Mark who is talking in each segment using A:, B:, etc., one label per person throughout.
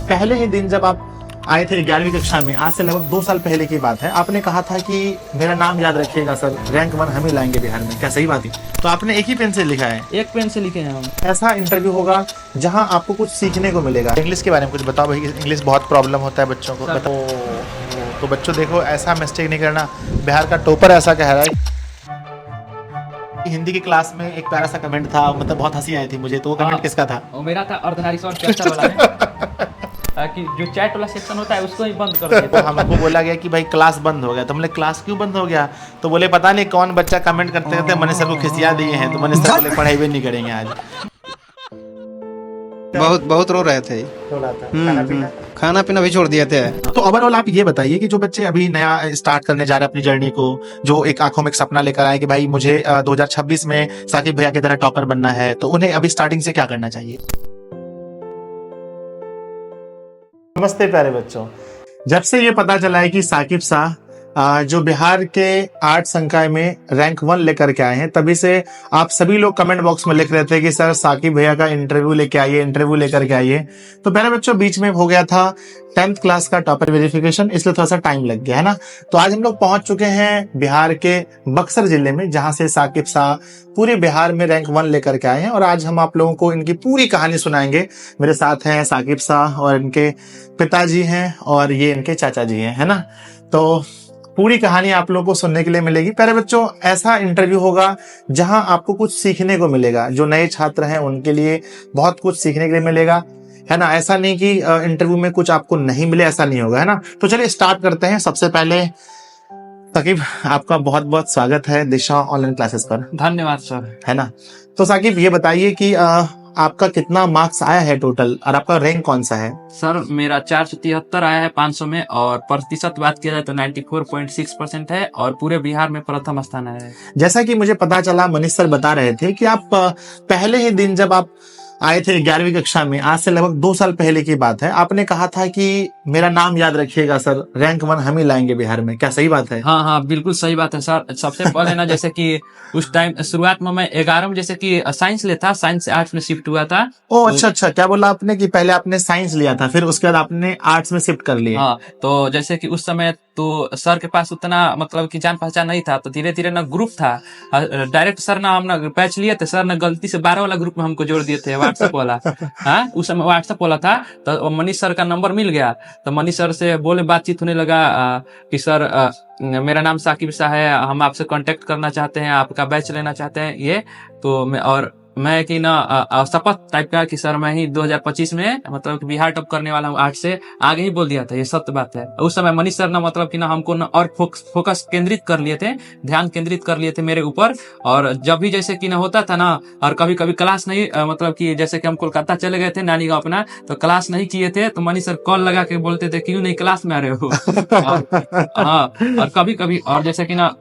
A: पहले ही दिन जब आप आए थे 11वीं कक्षा में, आज से लगभग 2 साल पहले की बात है, आपने कहा था कि मेरा नाम याद रखिएगा सर, रैंक 1 हम ही लाएंगे बिहार में। क्या सही बात है? तो आपने एक ही पेन से लिखा है?
B: एक पेन से लिखे हैं हम।
A: ऐसा इंटरव्यू होगा जहां आपको कुछ सीखने को मिलेगा। इंग्लिश के बारे में कुछ बताओ भाई, इंग्लिश बहुत प्रॉब्लम होता है बच्चों को। तो बच्चों देखो, ऐसा मिस्टेक नहीं करना। बिहार का टॉपर ऐसा कह रहा है। हिंदी की क्लास में एक प्यारा सा कमेंट था, मतलब बहुत हंसी आई थी मुझे। तो वो कमेंट किसका था?
B: वो मेरा था, अर्धनारीश्वर चर्चा वाला है कि जो चैट वाला सेक्शन होता है उसको ही बंद कर दिया।
A: तो हमको बोला गया कि भाई क्लास बंद हो गया। तो हमने क्लास क्यों बंद हो गया? तो बोले पता नहीं कौन बच्चा कमेंट करते करते मनीष सर को खिसिया दिए हैं, तो मनीष सर बोले पढ़ाई भी नहीं करेंगे आज।
C: बहुत रो रहे थे। खाना पीना भी छोड़ दिए थे।
A: तो ओवरऑल आप ये बताइए कि जो बच्चे अभी नया स्टार्ट करने जा रहे हैं अपनी जर्नी को, जो एक आंखों में एक सपना लेकर आए कि भाई मुझे 2026 में साकिब भैया की तरह टॉपर बनना है, तो उन्हें अभी स्टार्टिंग से क्या करना चाहिए? नमस्ते प्यारे बच्चों, जब से ये पता चला है कि साकिब साह जो बिहार के आर्ट संकाय में रैंक 1 लेकर के आए हैं, तभी से आप सभी लोग कमेंट बॉक्स में लिख रहे थे कि सर साकिब भैया का इंटरव्यू लेके आइए, इंटरव्यू लेकर के आइए। तो प्यारे बच्चों, बीच में हो गया था 10th क्लास का टॉपर वेरिफिकेशन, इसलिए थोड़ा सा टाइम लग गया है ना। तो आज हम लोग पहुंच चुके हैं बिहार के बक्सर जिले में, जहां से साकिब साह पूरे बिहार में रैंक 1 लेकर के आए हैं। और आज हम आप लोगों को इनकी पूरी कहानी सुनाएंगे। मेरे साथ हैं साकिब साह और इनके पिताजी हैं और ये इनके चाचा जी हैं, है ना। तो पूरी कहानी आप लोगों को सुनने के लिए मिलेगी। प्यारे बच्चों, ऐसा इंटरव्यू होगा जहां आपको कुछ सीखने को मिलेगा। जो नए छात्र हैं उनके लिए बहुत कुछ सीखने के लिए मिलेगा, है ना। ऐसा नहीं कि इंटरव्यू में कुछ आपको नहीं मिले, ऐसा नहीं होगा, है ना। तो चलिए स्टार्ट करते हैं। सबसे पहले साकिब, आपका बहुत बहुत स्वागत है दिशा ऑनलाइन क्लासेस पर।
B: धन्यवाद सर।
A: है ना। तो साकिब ये बताइए कि आपका कितना मार्क्स आया है टोटल, और आपका रैंक कौन सा है?
B: सर मेरा 473 आया है 500 में, और प्रतिशत बात किया जाए तो 94.6% है, और पूरे बिहार में प्रथम स्थान आया है।
A: जैसा कि मुझे पता चला, मनीष सर बता रहे थे कि आप पहले ही दिन जब आप आए थे 11वीं कक्षा में, आज से लगभग 2 साल पहले की बात है, आपने कहा था कि मेरा नाम याद रखिएगा सर, रैंक 1 हम ही लाएंगे बिहार में। क्या सही बात है?
B: हाँ हाँ, बिल्कुल सही बात है सर। सबसे पहले ना, जैसे कि उस टाइम शुरुआत में मैं 11 में जैसे कि साइंस लेता, साइंस से आर्ट्स में शिफ्ट हुआ था।
A: ओ अच्छा, क्या बोला आपने कि पहले आपने साइंस लिया था, फिर उसके बाद आपने आर्ट्स में शिफ्ट कर लिया?
B: हाँ, तो जैसे कि उस समय तो सर के पास उतना मतलब कि जान पहचान नहीं था, तो धीरे धीरे ना ग्रुप था डायरेक्ट। सर ना हम ना बैच लिए थे, सर ने गलती से 12 वाला ग्रुप में हमको जोड़ दिए थे, व्हाट्सएप वाला। हाँ, उस समय व्हाट्सएप वाला था। तो मनीष सर का नंबर मिल गया, तो मनीष सर से बोले, बातचीत होने लगा कि सर मेरा नाम साकिब साह है, हम आपसे कांटेक्ट करना चाहते हैं, आपका बैच लेना चाहते हैं ये। तो मैं कि ना शपथ टाइप का कि सर मैं ही 2025 में मतलब बिहार टॉप करने वाला हूँ, 8 से आगे ही बोल दिया था। ये सत्य बात है। उस समय मनीष सर ना मतलब कि ना हमको ना और फोकस केंद्रित कर लिए थे, ध्यान केंद्रित कर लिए थे मेरे ऊपर। और जब भी जैसे कि ना होता था ना, और कभी कभी क्लास नहीं मतलब कि जैसे कि हम कोलकाता चले गए थे नानी गाँव अपना, तो क्लास नहीं किए थे, तो मनीष सर कॉल लगा के बोलते थे क्यों नहीं क्लास में आ रहे हो। हाँ, और कभी कभी और जैसे कि ना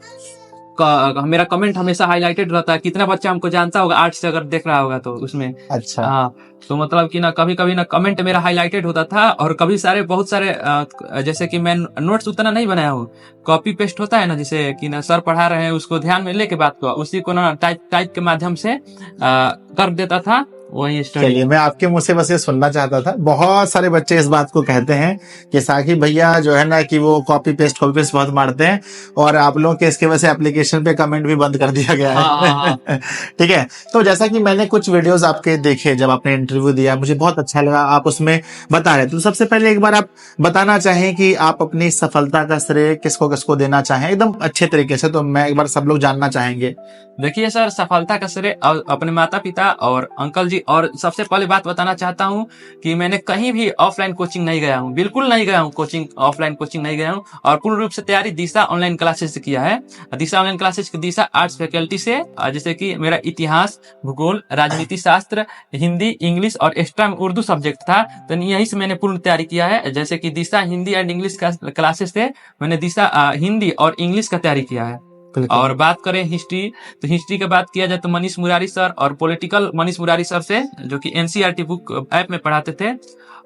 B: मेरा कमेंट हमेशा हाईलाइटेड रहता है। कितना बच्चा हमको जानता होगा आर्ट्स से, अगर देख रहा होगा तो उसमें।
A: अच्छा।
B: हाँ, तो मतलब कि ना कभी कभी ना कमेंट मेरा हाईलाइटेड होता था, और कभी बहुत सारे जैसे कि मैं नोट्स उतना नहीं बनाया हूँ, कॉपी पेस्ट होता है ना, जैसे कि ना सर पढ़ा रहे हैं उसको ध्यान में लेके बात को उसी को ना टाइप के माध्यम से कर देता था वही स्टडी।
A: चलिए, मैं आपके मुंह से बस ये सुनना चाहता था। बहुत सारे बच्चे इस बात को कहते हैं कि साकिब भैया जो है ना कि वो कॉपी पेस्ट बहुत मारते हैं, और आप लोगों के इसके वजह से एप्लीकेशन पे कमेंट भी बंद कर दिया गया है। ठीक है। तो जैसा कि मैंने कुछ वीडियोस आपके देखे जब आपने इंटरव्यू दिया, मुझे बहुत अच्छा लगा, आप उसमें बता रहे थे। तो सबसे पहले एक बार आप बताना चाहें कि आप अपनी सफलता का श्रेय किसको किसको देना चाहें, एकदम अच्छे तरीके से। तो मैं एक बार सब लोग जानना चाहेंगे।
B: देखिए सर, सफलता का श्रेय अपने माता पिता और अंकल जी। और सबसे पहले बात बताना चाहता हूँ कि मैंने कहीं भी ऑफलाइन कोचिंग नहीं गया हूँ, बिल्कुल नहीं गया हूँ ऑफलाइन कोचिंग नहीं गया हूँ, और पूर्ण रूप से तैयारी दिशा ऑनलाइन क्लासेस से किया है। दिशा ऑनलाइन क्लासेस की दिशा आर्ट्स फैकल्टी से, जैसे कि मेरा इतिहास, भूगोल, राजनीति शास्त्र, हिंदी, इंग्लिश और एक्स्ट्रा में उर्दू सब्जेक्ट था। तो यहीं से मैंने पूर्ण तैयारी किया है। जैसे कि दिशा हिंदी एंड इंग्लिश क्लासेस से मैंने दिशा हिंदी और इंग्लिश का तैयारी किया है।
A: बिल्कुल।
B: और बात करें हिस्ट्री, तो हिस्ट्री की बात किया जाए तो मनीष मुरारी सर, और पॉलिटिकल मनीष मुरारी सर से, जो कि एनसीईआरटी बुक ऐप में पढ़ाते थे।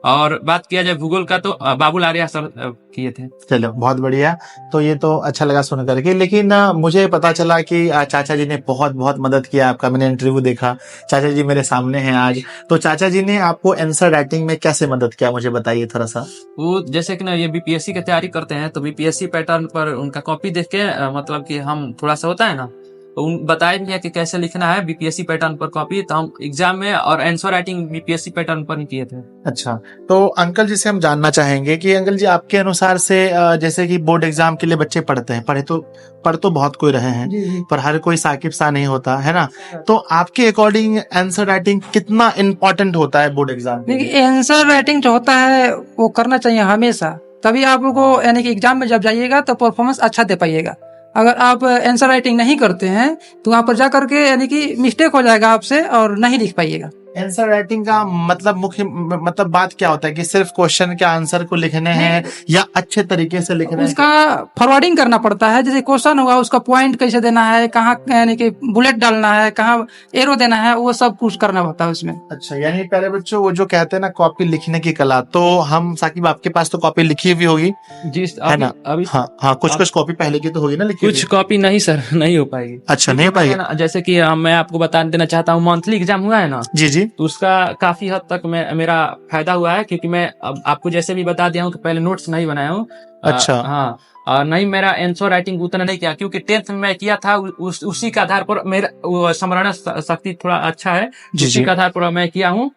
B: और बात किया जाए भूगोल का तो बाबुल आर्या सर किए थे।
A: चलो बहुत बढ़िया। तो ये तो अच्छा लगा सुन करके, लेकिन मुझे पता चला कि चाचा जी ने बहुत बहुत मदद किया आपका। मैंने इंटरव्यू देखा, चाचा जी मेरे सामने हैं आज। तो चाचा जी ने आपको आंसर राइटिंग में कैसे मदद किया, मुझे बताइए थोड़ा सा।
B: वो जैसे कि ना ये बीपीएससी की तैयारी करते हैं, तो बीपीएससी पैटर्न पर उनका कॉपी देख के मतलब कि हम थोड़ा सा होता है ना, तो उन बताया दिया कि कैसे लिखना है बीपीएससी पैटर्न पर कॉपी। तो हम एग्जाम में और आंसर राइटिंग बीपीएससी पैटर्न पर ही किए थे।
A: अच्छा, तो अंकल जी से हम जानना चाहेंगे कि अंकल जी आपके अनुसार से जैसे कि बोर्ड एग्जाम के लिए बच्चे पढ़ते हैं, पढ़ तो बहुत कोई रहे हैं, पर हर कोई साकिब सा नहीं होता है ना। तो आपके अकॉर्डिंग आंसर राइटिंग कितना इम्पोर्टेंट होता है बोर्ड एग्जाम के लिए?
D: देखिए, आंसर राइटिंग जो होता है वो करना चाहिए हमेशा, तभी आप लोग को यानी कि एग्जाम में जब जाइएगा तो परफॉर्मेंस अच्छा दे पाइएगा। अगर आप आंसर राइटिंग नहीं करते हैं तो वहां पर जा करके यानी कि मिस्टेक हो जाएगा आपसे और नहीं लिख पाइएगा।
A: आंसर राइटिंग का मतलब मुख्य मतलब बात क्या होता है कि सिर्फ क्वेश्चन के आंसर को लिखने हैं या अच्छे तरीके से लिखना है?
D: उसका फॉरवर्डिंग करना पड़ता है। जैसे क्वेश्चन हुआ उसका पॉइंट कैसे देना है, कहाँ यानी कि बुलेट डालना है, कहाँ एरो देना है, वो सब कुछ करना होता है उसमें।
A: अच्छा, यानी प्यारे बच्चों, वो जो कहते हैं ना कॉपी लिखने की कला, तो हम साकिब आपके पास तो कॉपी लिखी हुई होगी
B: जी
A: है ना?
B: अभी
A: हाँ हाँ, कुछ कॉपी पहले की तो होगी ना लिखी
B: कुछ
A: हुई?
B: कॉपी नहीं सर, नहीं हो पाएगी।
A: अच्छा, नहीं हो पाएगी।
B: जैसे कि मैं आपको बता देना चाहता हूँ, मंथली एग्जाम हुआ है ना,
A: जी जी।
B: तो उसका काफी हद तक मेरा फायदा हुआ है, क्योंकि मैं अब आपको जैसे भी बता दिया हूँ कि पहले नोट्स नहीं बनाया हूँ।
A: अच्छा।
B: हाँ, और नहीं मेरा आंसर राइटिंग उतना नहीं किया, क्योंकि 10th में मैं किया था, उसी के आधार पर मेरा स्मरण शक्ति थोड़ा अच्छा है,
A: जी,
B: उसी
A: जी।
B: के आधार पर मैं किया हूँ।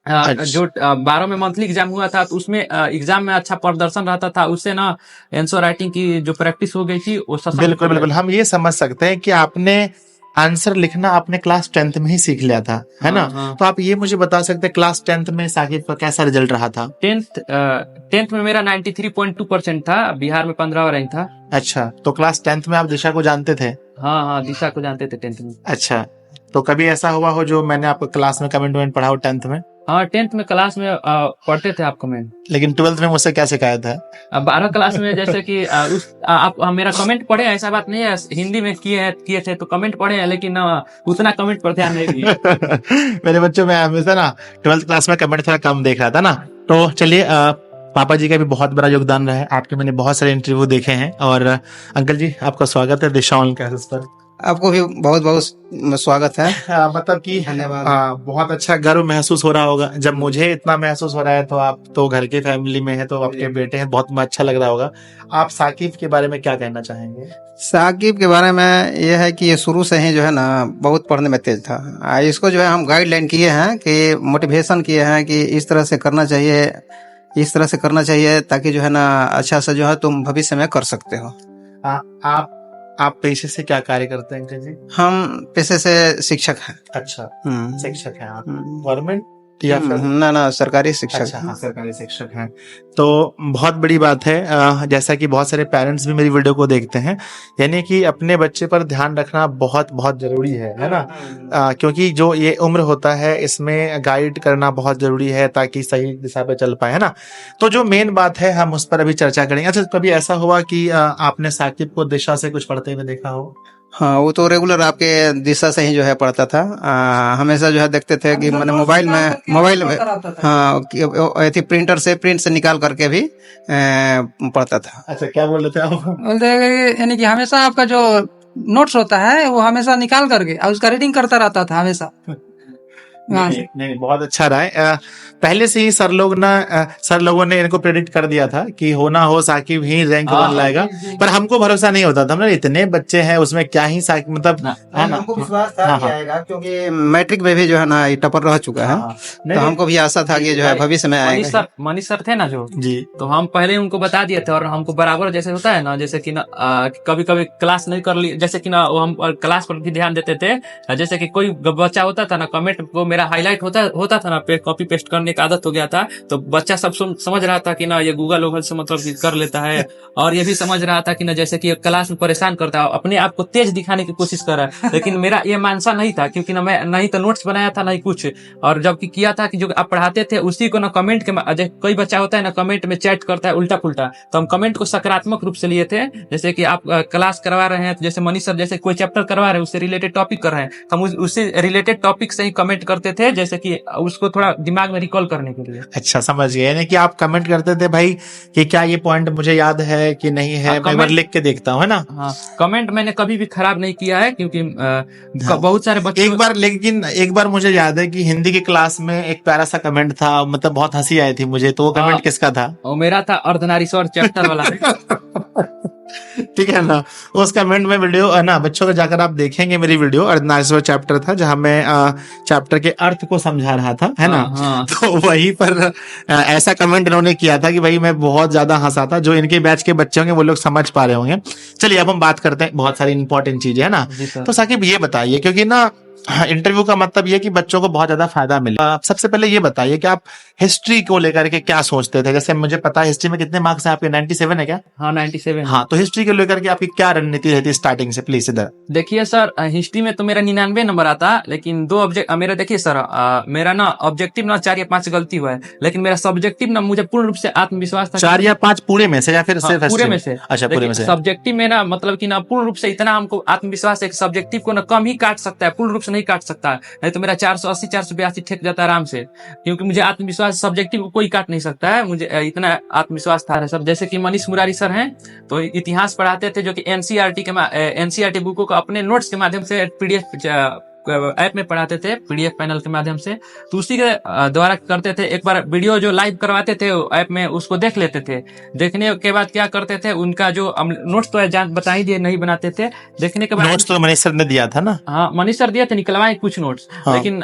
A: अच्छा।
B: जो 12 में मंथली एग्जाम हुआ था, तो उसमें एग्जाम में अच्छा प्रदर्शन रहता था, उससे ना आंसर राइटिंग की जो प्रैक्टिस हो गई थी वो
A: बिल्कुल बिल्कुल, हम ये समझ सकते हैं कि आपने आंसर लिखना आपने क्लास 10th में ही सीख लिया था, है ना?
B: हाँ।
A: तो आप ये मुझे बता सकते हैं क्लास 10th में साकिब का कैसा रिजल्ट रहा था?
B: 10th में मेरा 93.2% था, बिहार में 15वां रैंक था।
A: अच्छा, तो क्लास 10th में आप दिशा को जानते थे?
B: हाँ, दिशा को जानते थे 10th में।
A: अच्छा, तो कभी ऐसा हुआ हो जो मैंने आपको क्लास में कमेंट पढ़ा हो 10th में?
B: हाँ, 10th में क्लास में पढ़ते थे आप कमेंट।
A: लेकिन 12th में मुझसे क्या शिकायत है?
B: 12 क्लास में जैसे कि आप मेरा कमेंट पढ़े, ऐसा बात नहीं है, हिंदी में किए थे तो कमेंट पढ़े हैं, लेकिन उतना कमेंट पर ध्यान नहीं दिए।
A: मेरे बच्चों में हमेशा ना 12th क्लास में कमेंट थोड़ा कम देख रहा था ना। तो चलिए, पापा जी का भी बहुत बड़ा योगदान रहा है, आपके मैंने बहुत सारे इंटरव्यू देखे हैं। और अंकल जी, आपका स्वागत है दिशा ऑनलाइन क्लासेस पर।
C: आपको भी बहुत बहुत स्वागत है।
A: मतलब कि
C: धन्यवाद।
A: बहुत अच्छा गर्व महसूस हो रहा होगा। जब मुझे इतना महसूस हो रहा है तो आप तो घर के फैमिली में है, तो आपके बेटे हैं, बहुत अच्छा लग रहा होगा। आप साकिब के बारे में क्या कहना चाहेंगे?
C: साकिब के बारे में यह है कि ये शुरू से ही जो है ना बहुत पढ़ने में तेज था। इसको जो है हम गाइडलाइन किए हैं कि मोटिवेशन किए हैं कि इस तरह से करना चाहिए, इस तरह से करना चाहिए, ताकि जो है ना अच्छा से जो है तुम भविष्य में कर सकते हो।
A: आप पेशे से क्या कार्य करते हैं अंकल जी?
C: हम पेशे से शिक्षक हैं।
A: अच्छा, शिक्षक हैं आप?
C: हम्म।
A: गवर्नमेंट या फिर?
C: ना सरकारी शिक्षक।
A: अच्छा, हाँ, सरकारी शिक्षक हैं। तो बहुत बड़ी बात है। जैसा कि बहुत सारे पेरेंट्स भी मेरी वीडियो को देखते हैं, यानी कि अपने बच्चे पर ध्यान रखना बहुत बहुत जरूरी है ना? क्योंकि जो ये उम्र होता है इसमें गाइड करना बहुत जरूरी है, ताकि सही दिशा पे चल पाए, है ना? तो जो मेन बात है हम उस पर अभी चर्चा करेंगे। अच्छा, कभी ऐसा हुआ कि आपने साकिब को दिशा से कुछ पढ़ते हुए देखा हो?
C: हाँ, वो तो रेगुलर आपके दिशा से ही जो है पढ़ता था। हमेशा जो है देखते थे कि मैंने मोबाइल में हाँ प्रिंटर से प्रिंट से निकाल करके भी पढ़ता था।
A: अच्छा, क्या बोल रहे थे आप?
D: बोलते हैं कि यानी कि हमेशा आपका जो नोट्स होता है वो हमेशा निकाल करके और उसका रीडिंग करता रहता था हमेशा।
A: नहीं, बहुत अच्छा रहा है। पहले से ही सर लोगों ने इनको प्रेडिक्ट कर दिया था कि हो ना हो साकिब ही रैंक 1 लाएगा, पर हमको भरोसा नहीं होता था। हमने इतने बच्चे हैं उसमें क्या ही साकिब, मतलब है ना?
C: हमको विश्वास था कि आएगा, क्योंकि मैट्रिक में भी जो है ना ये टॉपर रह चुका है। तो हमको भी आशा था कि जो है भविष्य में आएगा।
B: मनीष सर थे ना जो
A: जी,
B: तो हम पहले उनको बता दिए थे, और हमको बराबर जैसे होता है ना, जैसे कि ना कभी कभी क्लास नहीं कर ली, जैसे कि ना हम क्लास पर भी ध्यान देते थे। जैसे कि कोई बच्चा होता था ना, कमेंट को मेरा हाईलाइट होता था ना, पे कॉपी पेस्ट करने की आदत हो गया था, तो बच्चा सब समझ रहा था कि ना ये गूगल वूगल से मतलब कि कर लेता है, और ये भी समझ रहा था कि ना जैसे कि क्लास में परेशान करता है, अपने आप को तेज दिखाने की कोशिश कर रहा है। लेकिन मेरा ये मानसा नहीं था, क्योंकि ना मैं नहीं तो नोट्स बनाया था नहीं कुछ, और जबकि किया था कि जो आप पढ़ाते थे उसी को ना कमेंट के, कोई बच्चा होता है ना कमेंट में चैट करता है उल्टा पुल्टा, तो हम कमेंट को सकारात्मक रूप से लिए थे। जैसे कि आप क्लास करवा रहे हैं, तो जैसे मनीष सर जैसे कोई चैप्टर करवा रहे हैं, उससे रिलेटेड टॉपिक कर रहे हैं, तो हम उससे रिलेटेड टॉपिक से ही कमेंट करते थे, जैसे कि उसको थोड़ा दिमाग में रिकॉल करने के लिए।
A: अच्छा, समझ गए, यानी कि आप कमेंट करते थे भाई कि क्या ये पॉइंट मुझे याद है कि नहीं है, मैं एक बार लिख के देखता हूँ, है ना।
B: हाँ, कमेंट मैंने कभी भी खराब नहीं किया है, क्योंकि बहुत सारे बच्चे
A: लेकिन एक बार मुझे याद है कि हिंदी की क्लास में एक प्यारा सा कमेंट था, मतलब बहुत हंसी आई थी मुझे, तो वो कमेंट किसका था?
B: और मेरा था अर्धनारीश्वर चैप्टर वाला।
A: ठीक है ना, उस कमेंट में वीडियो है ना, बच्चों को जाकर आप देखेंगे मेरी वीडियो, अर्धनारीश्वर चैप्टर था जहां मैं चैप्टर के अर्थ को समझा रहा था, है ना।
B: हाँ।
A: तो वहीं पर ऐसा कमेंट इन्होंने किया था कि भाई मैं बहुत ज्यादा हंसा था, जो इनके बैच के बच्चे होंगे वो लोग समझ पा रहे होंगे। चलिए अब हम बात करते हैं बहुत सारी इंपॉर्टेंट चीजें, है ना। तो साकिब ये बताइए, क्योंकि ना इंटरव्यू का मतलब ये कि बच्चों को बहुत ज्यादा फायदा मिले, सबसे पहले ये बताइए कि आप हिस्ट्री को लेकर के क्या सोचते थे? जैसे मुझे पता है हिस्ट्री में कितने मार्क्स हैं आपके, 97 है क्या?
B: हाँ, 97।
A: हाँ, तो हिस्ट्री को लेकर के आपकी क्या रणनीति रहती है स्टार्टिंग से? प्लीज इधर
B: देखिए सर, हिस्ट्री में तो मेरा 99 नंबर आता, लेकिन दो ऑब्जेक्ट मेरा, देखिए सर, मेरा ना ऑब्जेक्टिव ना 4 या 5 गलती हुआ है, लेकिन मेरा सब्जेक्टिव ना मुझे पूर्ण रूप से आत्मविश्वास था।
A: 4 या 5 पूरे में से या फिर सिर्फ
B: पूरे में से?
A: अच्छा, पूरे में से।
B: सब्जेक्टिव में ना मतलब कि ना पूर्ण रूप से इतना हमको आत्मविश्वास है कि सब्जेक्टिव को ना कम ही काट सकता है, पूर्ण रूप से नहीं काट सकता, नहीं तो मेरा 480 482 ठेक जाता है आराम से, क्योंकि मुझे आत्मविश्वास, सब्जेक्टिव को कोई काट नहीं सकता है, मुझे इतना आत्मविश्वास था सर। जैसे कि मनीष मुरारी सर हैं, तो इतिहास पढ़ाते थे, जो कि एनसीईआरटी बुकों को अपने नोट्स के माध्यम से पीडीएफ ऐप में पढ़ाते थे, पीडीएफ पैनल के माध्यम से, तो उसी के द्वारा करते थे। एक बार वीडियो जो लाइव करवाते थे ऐप में, उसको देख लेते थे, देखने के बाद क्या करते थे, उनका जो नोट्स तो बता ही दिए, नहीं बनाते थे, देखने के बाद
A: नोट्स तो मनीष सर ने दिया था ना।
B: हाँ, मनीष सर दिए थे, निकलवाए कुछ नोट्स। हाँ। लेकिन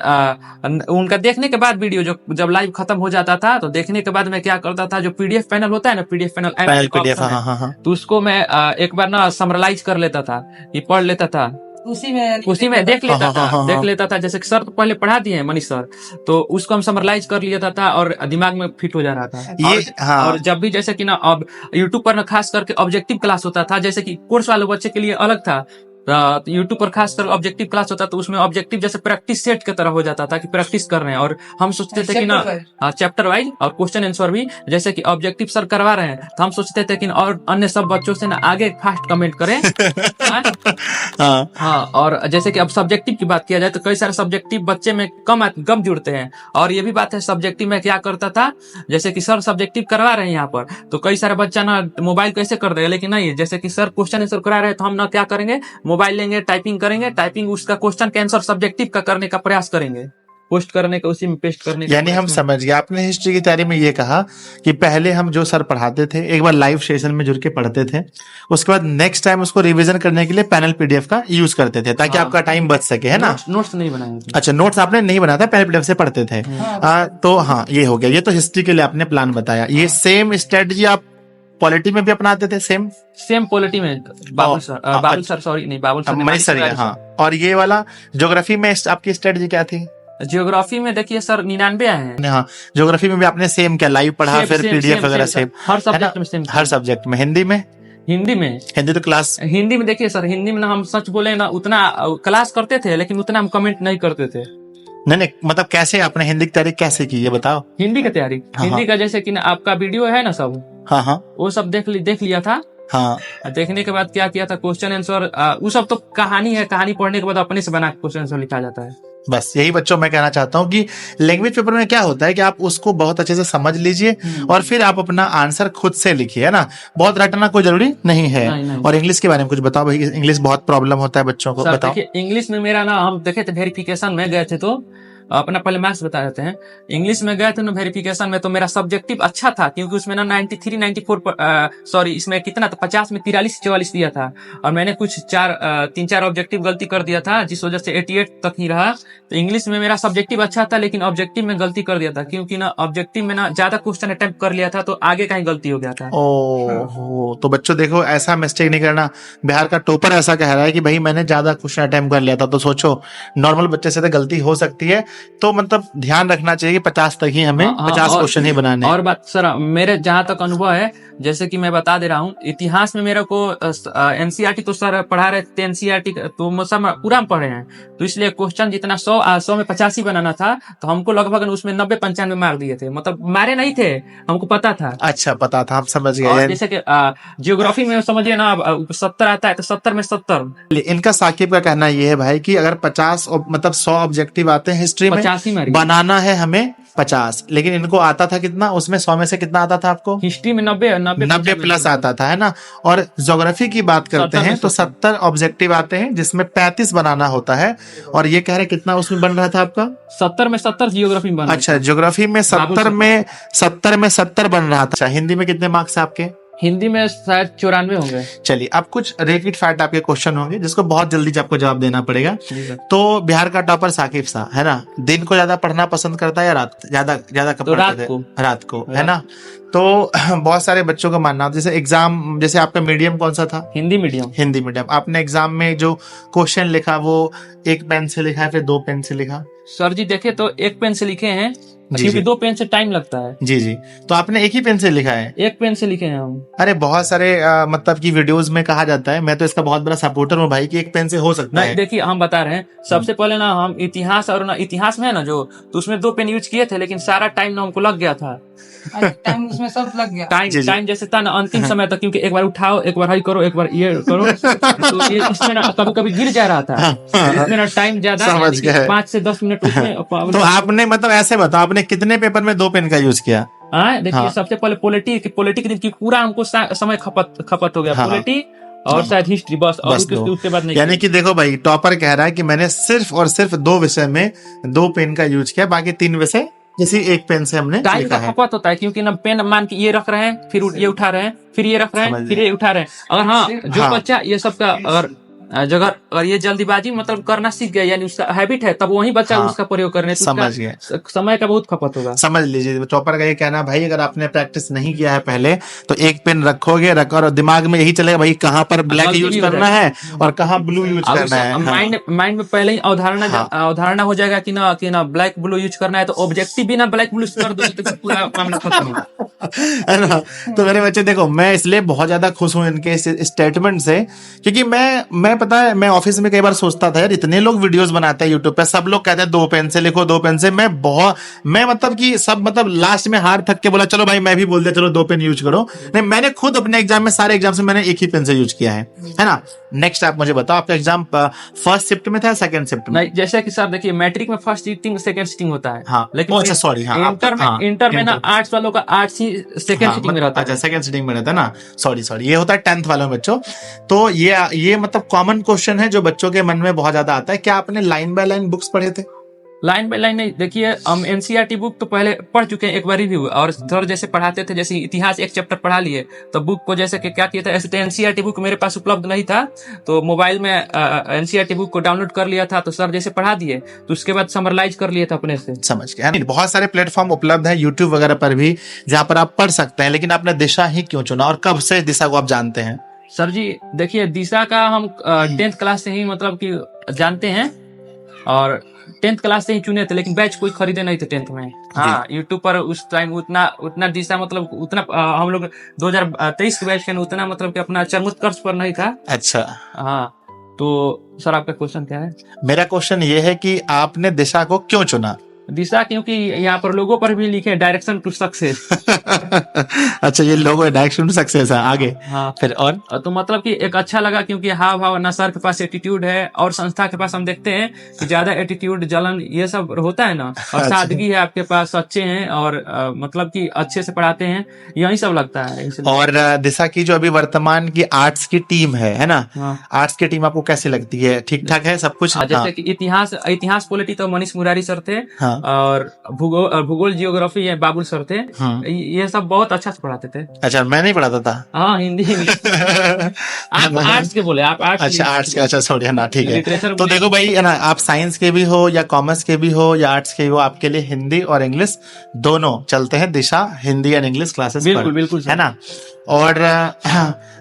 B: उनका देखने के बाद वीडियो जब लाइव खत्म हो जाता था, तो देखने के बाद मैं क्या करता था, जो पीडीएफ पैनल होता है ना, पीडीएफ पैनल
A: पीडीएफ, हाँ,
B: तो उसको मैं एक बार ना समराइज कर लेता था, ये पढ़ लेता था, उसी में देख लेता था। जैसे सर तो पहले पढ़ा दिए हैं मनीष सर, तो उसको हम समराइज कर लिया था और दिमाग में फिट हो जा रहा था। और जब भी जैसे कि ना अब यूट्यूब पर ना खास करके ऑब्जेक्टिव क्लास होता था, जैसे कि कोर्स वाले बच्चे के लिए अलग था, तो यूट्यूब पर खास कर ऑब्जेक्टिव क्लास होता, तो उसमें ऑब्जेक्टिव जैसे प्रैक्टिस सेट की तरह हो जाता था कि प्रैक्टिस कर रहे हैं, और हम सोचते थे कि ना चैप्टर वाइज और क्वेश्चन आंसर भी, जैसे कि ऑब्जेक्टिव सर करवा रहे हैं, तो हम सोचते थे कि और अन्य सब बच्चों से ना आगे फास्ट कमेंट करें। हाँ, और जैसे कि अब सब्जेक्टिव की बात किया जाए, तो कई सारे सब्जेक्टिव बच्चे में कम जुड़ते हैं, और ये भी बात है, सब्जेक्टिव में क्या करता था, जैसे कि सर सब्जेक्टिव करवा रहे हैं यहाँ पर, तो कई सारे बच्चा ना मोबाइल कैसे कर देगा, लेकिन नहीं, जैसे कि सर क्वेश्चन आंसर करा रहे हैं, तो हम ना क्या करेंगे, मोबाइल लेंगे, टाइपिंग करेंगे, टाइपिंग उसका क्वेश्चन के आंसर सब्जेक्टिव का करने का प्रयास करेंगे, पोस्ट करने का, उसी में पेस्ट करने का।
A: यानी हम समझ गए, आपने हिस्ट्री की तैयारी में ये कहा कि पहले हम जो सर पढ़ाते थे एक बार लाइव सेशन में जुड़ के पढ़ते थे, उसके बाद नेक्स्ट टाइम उसको रिवीजन करने के लिए पैनल पीडीएफ का यूज करते थे, ताकि आपका टाइम बच सके, है ना।
B: नोट्स नहीं बनाए।
A: अच्छा, नोट्स आपने नहीं बनाया था, पैनल पीडीएफ से पढ़ते थे। तो हाँ, ये हो गया, ये तो हिस्ट्री के लिए आपने प्लान बताया। ये सेम स्ट्रेटजी आप पॉलिटी में भी अपनाते थे? सेम
B: पॉलिटी में बाबुल सर
A: मनीष सर, हाँ। और ये वाला ज्योग्राफी में आपकी स्ट्रेटजी क्या थी?
B: ज्योग्राफी में देखिए सर 99 आए हैं।
A: हाँ, ज्योग्राफी में भी आपने सेम क्या लाइव पढ़ा, फिर पीडीएफ वगैरह सेम?
B: हर सब्जेक्ट में सेम।
A: हर सब्जेक्ट में। हिंदी में तो क्लास,
B: हिंदी में देखिए सर, हिंदी में ना हम सच बोले ना, उतना क्लास करते थे, लेकिन उतना हम कमेंट नहीं करते थे।
A: नहीं, मतलब कैसे आपने हिंदी की तैयारी कैसे की, ये बताओ।
B: हिंदी की तैयारी, हिंदी का जैसे कि ना आपका वीडियो है ना सब,
A: हाँ,
B: वो सब देख लिया था।
A: हाँ,
B: देखने के बाद क्या किया था, क्वेश्चन आंसर, वो सब तो कहानी है, कहानी पढ़ने के बाद अपने से बना क्वेश्चन आंसर लिखा जाता है।
A: बस यही बच्चों मैं कहना चाहता हूँ कि लैंग्वेज पेपर में क्या होता है कि आप उसको बहुत अच्छे से समझ लीजिए और फिर आप अपना आंसर खुद से लिखिए, है ना। बहुत रटना कोई जरूरी नहीं है। नहीं। और इंग्लिश के बारे में कुछ बताओ भाई, इंग्लिश बहुत प्रॉब्लम होता है बच्चों को, बताओ।
B: इंग्लिश में मेरा ना, हम देखे थे वेरिफिकेशन में गए थे, तो अपना पहले मार्क्स बता देते हैं। इंग्लिश में गए थे ना वेरिफिकेशन में, तो मेरा सब्जेक्टिव अच्छा था, क्योंकि उसमें ना 93 94 सॉरी, इसमें कितना था, 50 में 43 44 दिया था, और मैंने कुछ 3-4 ऑब्जेक्टिव गलती कर दिया था, जिस वजह से 88 तक ही रहा। तो इंग्लिश में मेरा सब्जेक्टिव अच्छा था, लेकिन ऑब्जेक्टिव में गलती कर दिया था, क्योंकि ना ऑब्जेक्टिव में ना ज्यादा क्वेश्चन अटेम्प्ट कर लिया था, तो आगे का ही गलती हो गया था।
A: ओह, तो बच्चों देखो, ऐसा मिस्टेक नहीं करना। बिहार का टॉपर ऐसा कह रहा है कि भाई मैंने ज्यादा क्वेश्चन अटेम्प्ट कर लिया था, तो सोचो नॉर्मल बच्चे से तो गलती हो सकती है। तो मतलब ध्यान रखना चाहिए कि 50 तक ही हमें
B: हाँ,
A: 50
B: और-
A: क्वेश्चन ही बनाने हैं।
B: और बात सर, मेरे जहां तक अनुभव है, जैसे कि मैं बता दे रहा हूँ, इतिहास में मेरे को एनसीईआरटी तो सर पढ़ा रहे थे, एनसीईआरटी तो हम सब पूरा में पढ़े हैं, तो इसलिए क्वेश्चन जितना 100 में 85 बनाना था, तो हमको लगभग उसमें 90-95 मार्क दिए थे, मतलब मारे नहीं थे, हमको पता था।
A: अच्छा, पता था, हम समझ गए।
B: और जैसे कि जियोग्राफी में समझिए ना, 70 आता है तो 70 में 70,
A: इनका साकिब का कहना ये है भाई कि अगर 50 मतलब 100 ऑब्जेक्टिव आते हैं हिस्ट्री में,
B: 85 मार्क
A: बनाना है हमें 50, लेकिन इनको आता था कितना, उसमें 100 में से कितना आता था आपको?
B: हिस्ट्री में 90
A: प्लस आता था, है ना। और ज्योग्राफी की बात करते
B: 70 में
A: हैं तो 70 ऑब्जेक्टिव आते हैं, जिसमें 35 बनाना होता है। और ये कह रहे कितना उसमें बन रहा था आपका?
B: 70 में 70 जियोग्राफी में बना।
A: अच्छा, ज्योग्राफी में 70 में 70 बन रहा था। अच्छा, हिंदी में कितने मार्क्स आपके?
B: हिंदी में शायद 94 होंगे।
A: चलिए, अब कुछ रैपिड फायर आपके क्वेश्चन होंगे जिसको बहुत जल्दी आपको जवाब देना पड़ेगा।
B: जी सर।
A: तो बिहार का टॉपर साकिब सा, है ना, दिन को ज्यादा पढ़ना पसंद करता है या रात? ज्यादा कब
B: तो
A: पढ़ते थे? रात को, है ना। तो बहुत सारे बच्चों का मानना होता है, जैसे एग्जाम, जैसे आपका मीडियम कौन सा था?
B: हिंदी मीडियम।
A: हिंदी मीडियम। आपने एग्जाम में जो क्वेश्चन लिखा वो एक पेन से लिखा है, फिर 2 पेन से लिखा?
B: सर जी देखे तो एक पेन से लिखे हैं,
A: जी,
B: क्योंकि
A: जी।
B: 2 पेन से टाइम लगता है।
A: जी जी, तो आपने एक ही पेन से लिखा है?
B: एक पेन से लिखे हैं हम।
A: अरे बहुत सारे मतलब कि वीडियोस में कहा जाता है, मैं तो इसका बहुत बड़ा सपोर्टर हूँ भाई, कि एक पेन से हो सकता
B: नहीं,
A: है।
B: देखिए हम बता रहे हैं, सबसे पहले ना हम इतिहास, और ना इतिहास में है ना जो, तो उसमें 2 पेन यूज किए थे, लेकिन सारा टाइम ना हमको लग गया था।
D: टाइम उसमें सब लग गया।
A: जी, जी।
B: टाइम जैसे था ना अंतिम समय तक, क्योंकि एक बार उठाओ, एक बार हाई करो, एक बार ये करो, तो ये इसमें ना कभी कभी गिर जा रहा था, इसमें ना टाइम ज्यादा,
A: समझ गए।
B: 5 से 10 मिनट उसमें।
A: तो आपने मतलब ऐसे बताओ, आपने कितने पेपर में 2 पेन का यूज किया?
B: देखिए
A: हाँ।
B: सबसे पहले पॉलिटी की पूरा हमको समय खपत हो गया,
A: हाँ।
B: पॉलिटी और शायद हिस्ट्री, बस। और
A: बस
B: उसके
A: 2।
B: उसके बाद नहीं
A: यानी कि देखो भाई, टॉपर कह रहा है कि मैंने सिर्फ और सिर्फ 2 विषय में 2 पेन का यूज किया, बाकी 3 विषय किसी एक पेन से हमने
B: टाइम
A: लिखा
B: का
A: है।
B: खपत होता है, क्योंकि ना पेन मान के ये रख रहे हैं, फिर ये उठा रहे हैं, फिर ये रख रहे
A: समझ
B: हैं, फिर ये उठा रहे हैं। अगर हाँ, जो
A: हाँ।
B: बच्चा ये सब का अगर ये जल्दीबाजी मतलब करना सीख गया, यानी उसका हैबिट है, तब वही बच्चा
A: हाँ।
B: उसका प्रयोग करने, तो
A: समझ
B: उसका
A: गए।
B: समय का बहुत खपत होगा।
A: समझ लीजिए, टॉपर का ये कहना भाई, अगर आपने प्रैक्टिस नहीं किया है पहले, तो एक पेन रखोगे, और दिमाग में यही चलेगा भाई कहाँ पर ब्लैक
B: गलती
A: यूज
B: भी हो
A: करना है और कहाँ ब्लू यूज
B: अब
A: करना है। हाँ।
B: माइंड में पहले ही अवधारणा हो जाएगा कि ना ब्लैक ब्लू यूज करना है, तो ऑब्जेक्टिव भी ना ब्लैक ब्लू कर दो तो पूरा मामला खत्म।
A: है ना। तो मेरे बच्चे देखो, मैं इसलिए बहुत ज्यादा खुश हूं इनके इस स्टेटमेंट से, क्योंकि मैं पता है, मैं ऑफिस में कई बार सोचता था यार, इतने लोग वीडियोस बनाते हैं यूट्यूब पे, सब लोग कहते हैं 2 पेन से लिखो, 2 पेन से। मैं मतलब कि सब मतलब लास्ट में हार थक के बोला चलो भाई मैं भी बोल दिया चलो 2 पेन यूज करो। नहीं, मैंने खुद अपने एग्जाम में, सारे एग्जाम से मैंने एक ही पेन से यूज किया है ना। नेक्स्ट आप मुझे बताओ, आपका एग्जाम फर्स्ट शिफ्ट में था या सेकंड शिफ्ट में?
B: नहीं, जैसे कि सर देखिए, मैट्रिक में फर्स्ट सीटिंग, सेकंड सीटिंग होता है।
A: हाँ।
B: लेकिन
A: अच्छा, सॉरी, हाँ,
B: इंटर में ना आर्ट्स वालों का आर्ट्स ही सेकंड सीटिंग में रहता है।
A: अच्छा, सेकंड सीटिंग में रहता है ना। सॉरी, ये होता है 10th वालों में बच्चों। तो ये मतलब कॉमन क्वेश्चन है जो बच्चों के मन में बहुत ज्यादा आता है। क्या आपने लाइन बाय लाइन बुक्स पढ़े थे?
B: लाइन बाय लाइन नहीं, देखिए हम एनसीईआरटी बुक तो पहले पढ़ चुके हैं एक बार रिव्यू, और सर जैसे पढ़ाते थे, जैसे इतिहास एक चैप्टर पढ़ा लिए, तो बुक को जैसे कि क्या किया था, ऐसे तो एनसीईआरटी बुक मेरे पास उपलब्ध नहीं था, तो मोबाइल में एनसीईआरटी बुक को डाउनलोड कर लिया था, तो सर जैसे पढ़ा दिए, तो उसके बाद समरलाइज कर लिया था अपने से।
A: समझ गया। यानी बहुत सारे प्लेटफॉर्म उपलब्ध है यूट्यूब वगैरह पर भी, जहां पर आप पढ़ सकते हैं, लेकिन आपने दिशा ही क्यों चुना और कब से दिशा को आप जानते हैं?
B: सर जी देखिए, दिशा का हम 10th क्लास से ही मतलब कि जानते हैं, और 10th क्लास से ही चुने थे, लेकिन बैच कोई खरीदे नहीं थे 10th में। हाँ, यूट्यूब पर उस टाइम उतना दिशा मतलब उतना हम लोग 2023 के बैच के उतना मतलब कि अपना चरमोत्कर्ष पर नहीं था।
A: अच्छा,
B: हाँ, तो सर आपका क्वेश्चन क्या है?
A: मेरा क्वेश्चन ये है कि आपने दिशा को क्यों चुना?
B: दिशा क्योंकि यहाँ पर लोगों पर भी लिखे डायरेक्शन टू सक्सेस।
A: अच्छा, ये लोगो है डायरेक्शन टू सक्सेस है, आगे
B: हाँ,
A: फिर और
B: तो मतलब कि एक अच्छा लगा, क्योंकि हाव भाव ना सर के पास एटीट्यूड है, और संस्था के पास हम देखते हैं कि ज्यादा एटीट्यूड, जलन, ये सब होता है ना, और सादगी है आपके पास, अच्छे हैं, और मतलब कि अच्छे से पढ़ाते हैं, यही सब लगता है।
A: और दिशा की जो अभी वर्तमान की आर्ट्स की टीम है ना,
B: हाँ।
A: आर्ट्स की टीम आपको कैसी लगती है? ठीक ठाक है सब कुछ?
B: जैसे कि इतिहास पॉलिटी तो मनीष मुरारी सर थे,
A: हाँ।
B: और भूगोल जियोग्राफी ये बाबुल सर थे,
A: हाँ।
B: ये सब बहुत अच्छा से पढ़ाते थे।
A: अच्छा, मैं नहीं पढ़ाता था।
B: हाँ, हिंदी आप आर्ट्स के बोले, आप आर्ट्स।
A: अच्छा, आर्ट्स के, अच्छा सॉरी, है ना, ठीक है।
B: लिटरेचर
A: तो देखो भाई, है ना, आप साइंस के भी हो या कॉमर्स के भी हो या आर्ट्स के भी हो, आपके लिए हिंदी और इंग्लिश दोनों चलते हैं। दिशा हिंदी एंड इंग्लिश क्लासेस
B: बिल्कुल बिल्कुल
A: है ना। और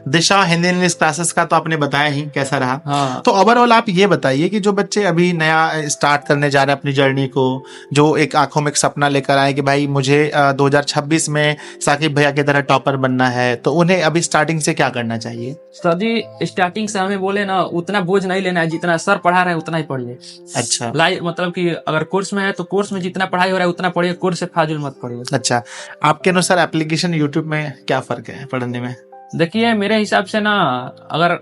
A: दिशा हिंदी इंग्लिश क्लासेस का तो आपने बताया ही कैसा रहा।
B: हाँ
A: तो ओवरऑल आप ये बताइए कि जो बच्चे अभी नया स्टार्ट करने जा रहे हैं अपनी जर्नी को, जो एक आंखों में एक सपना लेकर आए कि भाई मुझे 2026 में साकिब भैया की तरह टॉपर बनना है, तो उन्हें अभी स्टार्टिंग से क्या करना चाहिए?
B: सर जी, स्टार्टिंग से हमें बोले ना उतना बोझ नहीं लेना है, जितना सर पढ़ा रहे हैं उतना ही पढ़िए।
A: अच्छा
B: मतलब कि अगर कोर्स में है तो कोर्स में जितना पढ़ाई हो रहा है उतना पढ़िए, कोर्स से फाजुल मत पढ़िए।
A: अच्छा, आपके अनुसार एप्लीकेशन यूट्यूब में क्या फर्क है पढ़ने में?
B: देखिए मेरे हिसाब से ना, अगर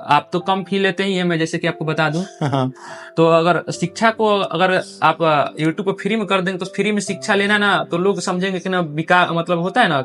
B: आप तो कम फी लेते ही है, मैं जैसे कि आपको बता दूं,
A: हाँ,
B: तो अगर शिक्षा को अगर आप यूट्यूब को फ्री में कर देंगे तो फ्री में शिक्षा लेना ना तो लोग समझेंगे कि ना बेकार, मतलब होता है ना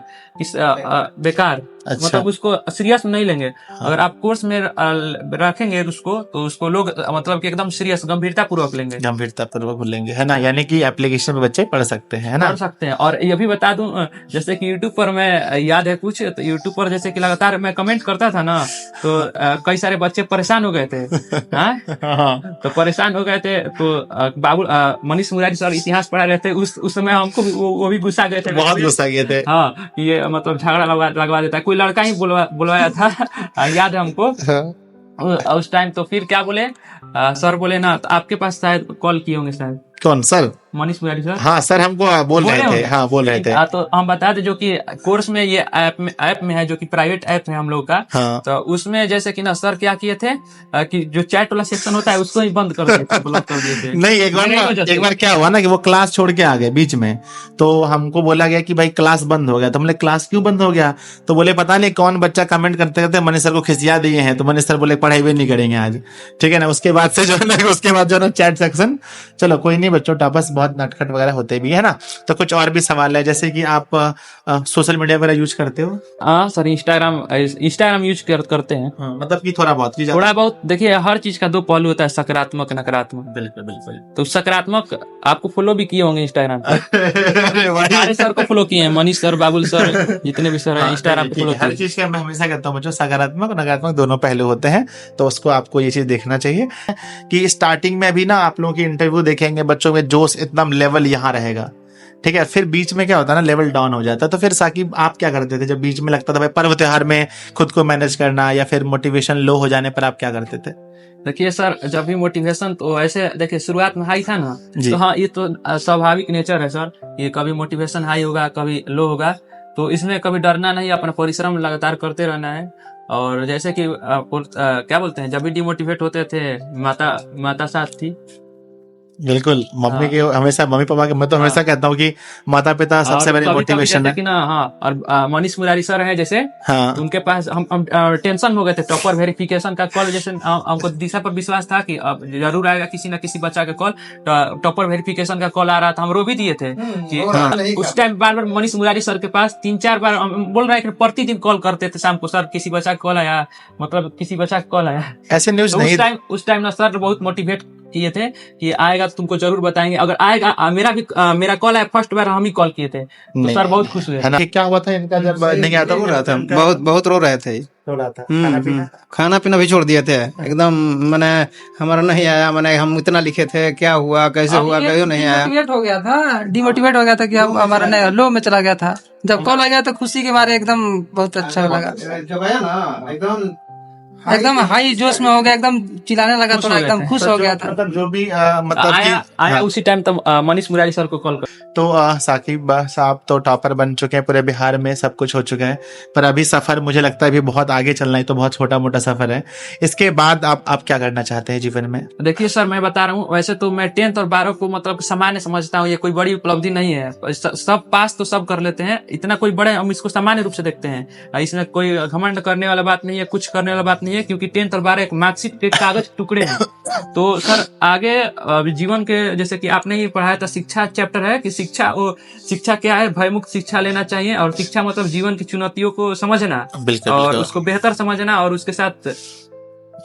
B: बेकार,
A: अच्छा।
B: मतलब उसको सीरियस में नहीं लेंगे। अगर आप कोर्स में रखेंगे उसको तो उसको लोग मतलब कि एकदम सीरियस गंभीरता पूर्वक लेंगे,
A: गंभीरता पूर्वक बोलेंगे, है ना? यानी कि एप्लीकेशन में बच्चे पढ़ सकते हैं, है ना?
B: पढ़ सकते हैं। और ये भी बता दूं, जैसे कि यूट्यूब पर मैं याद है कुछ, तो यूट्यूब पर जैसे कि लगातार मैं कमेंट करता था ना, तो कई सारे बच्चे परेशान हो गए थे। हाँ? तो परेशान हो गए थे, तो मनीष मुरारी सर इतिहास पढ़ा रहे थे, उस समय हमको वो भी गुस्सा गए थे,
A: बहुत गुस्सा किए थे।
B: हाँ, कि ये मतलब झगड़ा लगवा देता है, कोई लड़का ही बुलवाया था। याद है हमको उस टाइम। तो फिर क्या बोले सर, बोले ना, तो आपके पास शायद कॉल किए होंगे शायद।
A: कौन सर?
B: मनीष मुरारी सर।
A: हाँ सर, हमको बोल रहे थे, हाँ बोल रहे थे।
B: तो हम बता दें, जो कि कोर्स में ये ऐप में है, जो कि प्राइवेट ऐप है हम लोग का।
A: हाँ।
B: तो उसमें जैसे कि ना सर क्या किए थे कि जो चैट वाला सेक्शन होता है उसको ही बंद कर दिए थे, ब्लॉक कर दिए थे।
A: नहीं, एक बार क्या हुआ ना कि वो क्लास छोड़ के आ गए बीच में, तो हमको बोला गया कि भाई क्लास बंद हो गया। तो हमने क्लास क्यों बंद हो गया? तो बोले पता नहीं कौन बच्चा कमेंट करते करते मनीष सर को खिसिया दिए हैं, तो मनीष सर बोले पढ़ाई भी नहीं करेंगे आज, ठीक है ना। उसके बाद से जो है ना, उसके बाद जो है ना चैट सेक्शन, चलो कोई नहीं, बच्चों टापस बहुत नटखट वगैरह होते भी है ना। तो कुछ और भी सवाल है, जैसे कि आप सोशल मीडिया वगैरह यूज करते हो?
B: हाँ सर, इंस्टाग्राम यूज करते हैं।
A: मतलब कि थोड़ा बहुत
B: देखिए हर चीज का दो पहलू होता है, सकारात्मक नकारात्मक।
A: बिल्कुल बिल्कुल।
B: तो सकारात्मक आपको फॉलो भी किए होंगे इंस्टाग्राम पे।
A: अरे भाई,
B: सारे सर को फॉलो किए हैं, मनीष सर, बाबुल सर, जितने भी सर हैं इंस्टाग्राम पे फॉलो किए।
A: हर चीज के मैं हमेशा कहता हूँ बच्चों, सकारात्मक और नकारात्मक दोनों पहलू होते हैं, तो उसको आपको ये चीज देखना चाहिए कि स्टार्टिंग में भी ना आप लोगों की इंटरव्यू देखेंगे, बच्चों में जोश एकदम लेवल यहाँ रहेगा, ठीक है। फिर बीच में क्या होता है ना, लेवल डाउन हो जाता है। तो फिर साकिब आप क्या करते थे जब बीच में लगता था भाई पर्व त्योहार में खुद को मैनेज करना, या फिर मोटिवेशन लो हो जाने पर आप क्या करते थे?
B: देखिए सर, जब भी मोटिवेशन, तो ऐसे देखिए शुरुआत में हाई था ना,
A: जी।
B: तो हाँ ये तो स्वाभाविक नेचर है सर, ये कभी मोटिवेशन हाई होगा कभी लो होगा, तो इसमें कभी डरना नहीं, अपना परिश्रम लगातार करते रहना है। और जैसे कि क्या बोलते हैं, जब भी डिमोटिवेट होते थे, माता साथ थी।
A: बिल्कुल, मम्मी के हमेशा, मम्मी पापा के, मैं तो हमेशा कहता हूँ कि माता पिता सबसे बड़ी मोटिवेशन है
B: कि ना। हाँ, और मनीष मुरारी सर है जैसे,
A: हाँ।
B: उनके पास हम टेंशन हो गए थे, टॉपर वेरिफिकेशन का कॉल, जैसे हमको दिशा पर विश्वास था कि अब जरूर आएगा किसी ना किसी बच्चा का कॉल, टॉपर वेरिफिकेशन का कॉल आ रहा था, हम रो भी दिए थे कि उस टाइम बार बार मनीष मुरारी सर के पास 3-4 बार बोल रहे हैं कि प्रतिदिन कॉल करते थे शाम को, सर किसी बच्चा का कॉल आया, मतलब किसी बच्चा का कॉल आया।
A: ऐसे न्यूज नहीं,
B: उस टाइम ना सर बहुत मोटिवेट किए थे कि आएगा तो तुमको जरूर बताएंगे, अगर आएगा। मेरा कॉल आया, फर्स्ट बार हम ही कॉल किए थे, तो सर बहुत खुश हुए।
A: है ना? क्या हुआ था इनका जब नहीं आता?
C: रो रहा था, बहुत रो रहे थे,
A: रो रहा था।
C: खाना पीना भी छोड़ दिए थे एकदम, मैंने हमारा नहीं आया, मैंने हम इतना लिखे थे, क्या हुआ, कैसे हुआ, कहीं नहीं आया।
D: डिमोटिवेट हो गया था कि हम हमारा नहीं, लो में चला गया था। जब कॉल आ गया तो खुशी के मारे एकदम बहुत अच्छा लगा,
C: जब आया ना
D: एकदम हाई जोश में हो गया, एकदम चिल्लाने लगा, थोड़ा एकदम खुश हो गया था।
A: मतलब जो भी मतलब
B: आया उसी टाइम तो मनीष मुरारी सर को कॉल कर।
A: तो साकिब साहब तो टॉपर बन चुके हैं पूरे बिहार में, सब कुछ हो चुका है, पर अभी सफर मुझे लगता है अभी बहुत आगे चलना है, तो बहुत छोटा मोटा सफर है। इसके बाद आप क्या करना चाहते हैं जीवन में?
B: देखिए सर, मैं बता रहा हूँ, वैसे तो मैं 10th और 12 को मतलब सामान्य समझता हूँ, ये कोई बड़ी उपलब्धि नहीं है, सब पास तो सब कर लेते हैं, इतना कोई बड़े, हम इसको सामान्य रूप से देखते हैं, इसमें कोई घमंड करने वाला बात नहीं है, कुछ करने वाला बात नहीं है, क्योंकि 10th और 12 एक मार्कशीट के कागज टुकड़े हैं। तो सर आगे जीवन के, जैसे कि आपने ही पढ़ाया था, शिक्षा चैप्टर है कि शिक्षा क्या है, भयमुक्त शिक्षा लेना चाहिए, और शिक्षा मतलब जीवन की चुनौतियों को समझना और उसको बेहतर समझना, और उसके साथ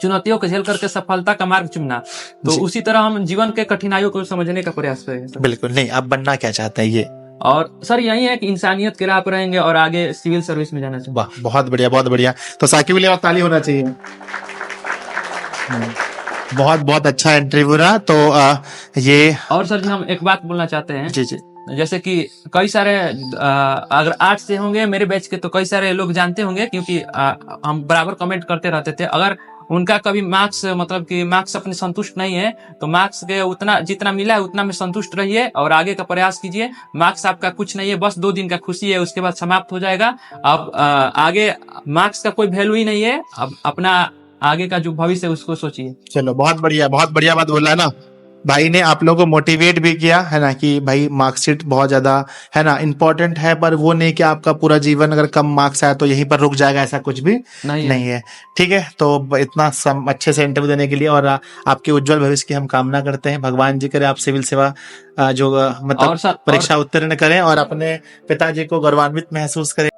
B: चुनौतियों को झेल करके सफलता का मार्ग चुनना। तो उसी तरह हम जीवन के कठिनाइयों को समझने का प्रयास करेंगे।
A: बिल्कुल। नहीं, आप बनना क्या चाहते हैं ये?
B: और सर यही है कि इंसानियत के राह पर रहेंगे और आगे सिविल सर्विस में जाना चाहिए।
A: वाह, बहुत बढ़िया, बहुत बढ़िया। तो साकिब के लिए ताली होना चाहिए। बहुत बहुत अच्छा इंटरव्यू रहा। तो ये
B: और सर जी, हम एक बात बोलना चाहते हैं।
A: जी जी।
B: जैसे कि कई सारे अगर आर्ट्स से होंगे मेरे बैच के तो कई सारे लोग जानते होंगे, क्योंकि हम बराबर कमेंट करते रहते थे। अगर उनका कभी मार्क्स मतलब कि मार्क्स अपने संतुष्ट नहीं है तो मार्क्स के उतना जितना मिला है उतना में संतुष्ट रहिए और आगे का प्रयास कीजिए। मार्क्स आपका कुछ नहीं है, बस 2 दिन का खुशी है, उसके बाद समाप्त हो जाएगा। अब आगे मार्क्स का कोई वैल्यू ही नहीं है। अब अपना आगे का जो भविष्य है उसको सोचिए।
A: चलो बहुत बढ़िया बात बोला है ना भाई ने, आप लोगों को मोटिवेट भी किया है ना कि भाई मार्कशीट बहुत ज्यादा है ना इम्पोर्टेंट है, पर वो नहीं कि आपका पूरा जीवन अगर कम मार्क्स आया तो यहीं पर रुक जाएगा, ऐसा कुछ भी नहीं है। ठीक है, तो इतना अच्छे से इंटरव्यू देने के लिए और आपके उज्जवल भविष्य की हम कामना करते हैं। भगवान जी करे आप सिविल सेवा जो मतलब परीक्षा उत्तीर्ण करें और अपने पिताजी को गौरवान्वित महसूस करें।